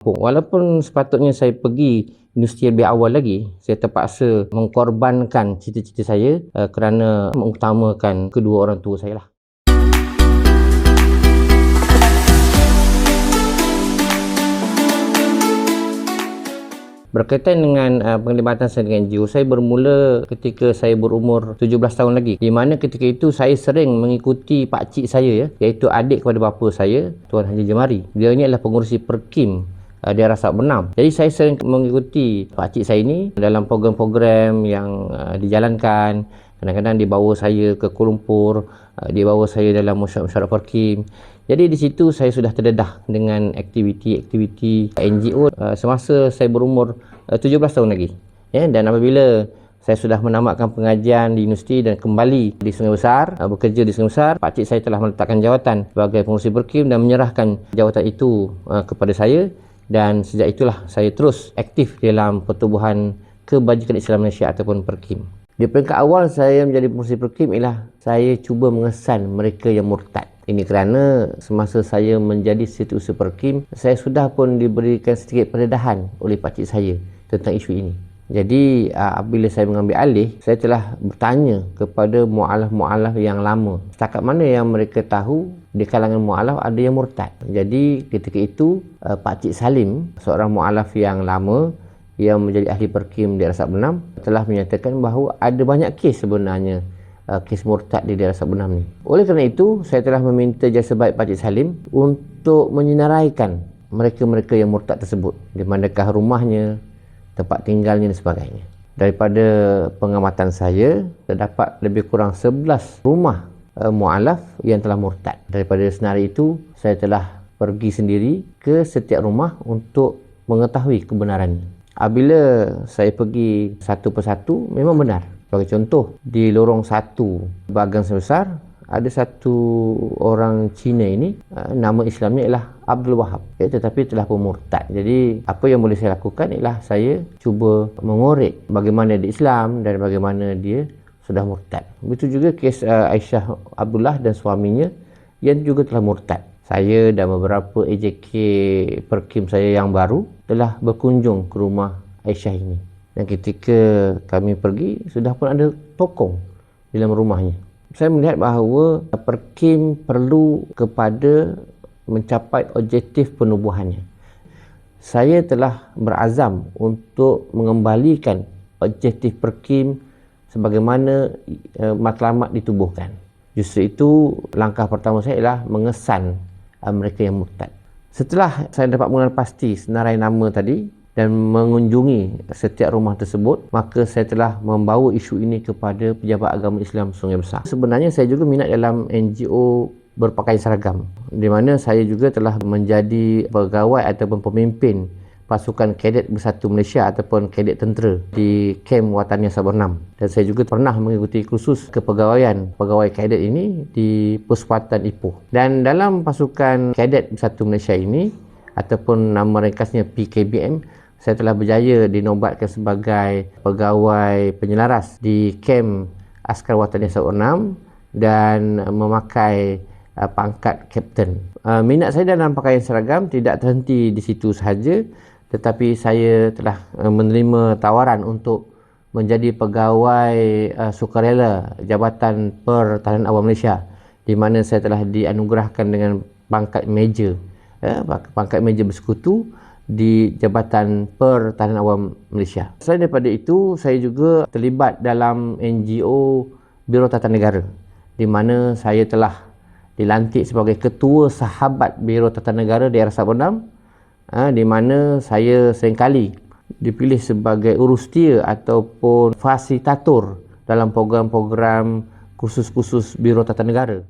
Walaupun sepatutnya saya pergi universiti lebih awal lagi, saya terpaksa mengkorbankan cita-cita saya kerana mengutamakan kedua orang tua saya lah. Berkaitan dengan penglibatan saya dengan NGO, saya bermula ketika saya berumur 17 tahun lagi, di mana ketika itu saya sering mengikuti pakcik saya, iaitu adik kepada bapa saya, Tuan Haji Jemari. Dia ni adalah pengurusi Perkim daerah Sabak Bernam. Jadi saya sering mengikuti pakcik saya ini dalam program-program yang dijalankan. Kadang-kadang dia bawa saya ke Kuala Lumpur, dia bawa saya dalam mesyuarat Perkim. Jadi di situ saya sudah terdedah dengan aktiviti-aktiviti NGO semasa saya berumur 17 tahun lagi. Dan apabila saya sudah menamatkan pengajian di universiti dan kembali di Sungai Besar, bekerja di Sungai Besar, pakcik saya telah meletakkan jawatan sebagai pengurusi Perkim dan menyerahkan jawatan itu kepada saya. Dan sejak itulah saya terus aktif dalam pertubuhan kebajikan Islam Malaysia ataupun Perkim. Di peringkat awal saya menjadi pengurusi Perkim ialah saya cuba mengesan mereka yang murtad. Ini kerana semasa saya menjadi setiausaha Perkim, saya sudah pun diberikan sedikit pendedahan oleh pakcik saya tentang isu ini. Jadi apabila saya mengambil alih, saya telah bertanya kepada mu'alaf-mu'alaf yang lama. Setakat mana yang mereka tahu di kalangan mu'alaf ada yang murtad. Jadi ketika itu Pakcik Salim, seorang mu'alaf yang lama yang menjadi ahli Perkim di daerah Sabak Bernam, telah menyatakan bahawa ada banyak kes sebenarnya kes murtad di daerah Sabak Bernam ni. Oleh kerana itu, saya telah meminta jasa baik Pakcik Salim untuk menyenaraikan mereka-mereka yang murtad tersebut, di manakah rumahnya, tempat tinggalnya dan sebagainya. Daripada pengamatan saya, terdapat lebih kurang 11 rumah mu'alaf yang telah murtad. Daripada senarai itu, saya telah pergi sendiri ke setiap rumah untuk mengetahui kebenarannya. Apabila saya pergi satu persatu, memang benar. Sebagai contoh, di lorong 1 Bagang Sungai Besar, ada satu orang Cina ini, nama Islamnya ialah Abdul Wahab, tetapi telah pun murtad. Jadi apa yang boleh saya lakukan ialah saya cuba mengorek bagaimana dia Islam dan bagaimana dia sudah murtad. Begitu juga kes Aisyah Abdullah dan suaminya yang juga telah murtad. Saya dan beberapa AJK Perkim saya yang baru telah berkunjung ke rumah Aisyah ini. Dan ketika kami pergi, sudah pun ada tokong di dalam rumahnya. Saya melihat bahawa Perkim perlu kepada mencapai objektif penubuhannya. Saya telah berazam untuk mengembalikan objektif Perkim sebagaimana matlamat ditubuhkan. Justru itu langkah pertama saya ialah mengesan mereka yang murtad. Setelah saya dapat mengenal pasti senarai nama tadi dan mengunjungi setiap rumah tersebut, maka saya telah membawa isu ini kepada pejabat agama Islam Sungai Besar. Sebenarnya saya juga minat dalam NGO berpakaian seragam, di mana saya juga telah menjadi pegawai ataupun pemimpin pasukan Kadet Bersatu Malaysia ataupun Kadet Tentera di Kem Wataniah Sabak Bernam. Dan saya juga pernah mengikuti kursus kepegawaian pegawai kadet ini di Puspatan Ipoh. Dan dalam pasukan Kadet Bersatu Malaysia ini, ataupun nama ringkasnya PKBM, saya telah berjaya dinobatkan sebagai pegawai penyelaras di Kem Askar Wataniah Sabak Bernam dan memakai pangkat Kapten. Minat saya dalam pakaian seragam tidak terhenti di situ sahaja, tetapi saya telah menerima tawaran untuk menjadi pegawai sukarela Jabatan Pertahanan Awam Malaysia, di mana saya telah dianugerahkan dengan pangkat Major, pangkat Major Bersekutu di Jabatan Pertahanan Awam Malaysia. Selain daripada itu, saya juga terlibat dalam NGO Biro Tata Negara, di mana saya telah dilantik sebagai Ketua Sahabat Biro Tata Negara daerah Sabak Bernam, di mana saya seringkali dipilih sebagai urustia ataupun fasilitator dalam program-program kursus-kursus Biro Tata Negara.